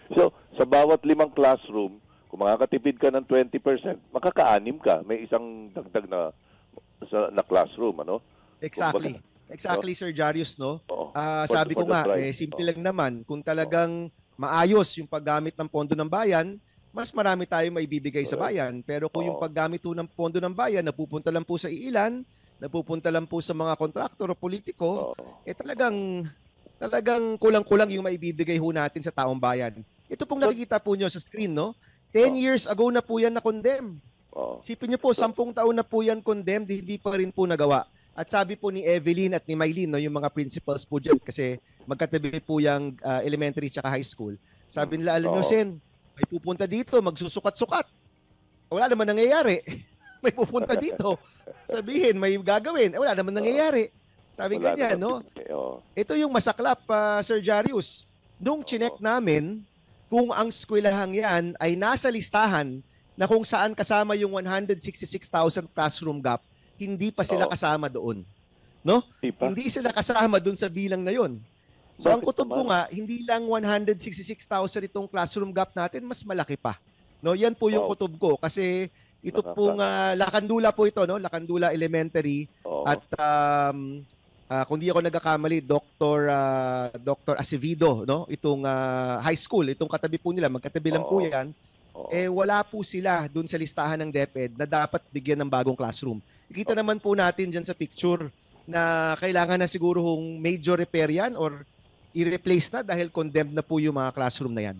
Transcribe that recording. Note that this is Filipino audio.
So, sa bawat 5 classroom, kung makakatipid ka ng 20%, makaka-anim ka. May isang dagdag na classroom, ano? Kumbaga, Exactly. no? Exactly, Sir Jarius, no? Oo. Sabi For ko the nga, price. simple Oo. lang naman. Kung talagang maayos yung paggamit ng pondo ng bayan, mas marami tayong maibibigay sa Correct. bayan. Pero kung yung Oo. paggamit po ng pondo ng bayan, napupunta lang po sa iilan, napupunta lang po sa mga kontraktor o politiko, Oo. talagang kulang-kulang yung maibibigay ho natin sa taong bayan. Ito pong So, nakikita po nyo sa screen, no? 10 years ago na po yan na-condemn. oo. Sipin niyo po, So, 10 taon na po yan condemned, hindi pa rin po nagawa. At sabi po ni Evelyn at ni Mylene, no, yung mga principals po dyan, kasi magkatabi po yung elementary tsaka high school. Sabi nila, alam nyo, oo. Sen, may pupunta dito, magsusukat-sukat. Wala naman nangyayari. May pupunta dito, sabihin, may gagawin. Wala naman nangyayari. Sabi Wala ganyan, naman no? pinag- Oo. Ito yung masaklap, Sir Jarius. Nung chinek namin, kung ang eskwelahang yan ay nasa listahan na kung saan kasama yung 166,000 classroom gap, hindi pa sila Oo. kasama doon. No? Di pa? Hindi sila kasama doon sa bilang na yon. So ang Bakit kutob ko naman? nga, hindi lang 166,000 itong classroom gap natin, mas malaki pa. No, yan po yung Wow. kutob ko kasi ito Nakaka- pong Lakandula po ito, no? Lakandula Elementary Oo. at kung di ako nagkakamali, Dr. Acevedo, no? Itong high school, itong katabi po nila, magkatabi lang po Oo. yan. Oo. Wala po sila dun sa listahan ng DepEd na dapat bigyan ng bagong classroom. Ikita naman po natin dyan sa picture na kailangan na siguro major repair yan or i-replace na dahil condemned na po yung mga classroom na yan.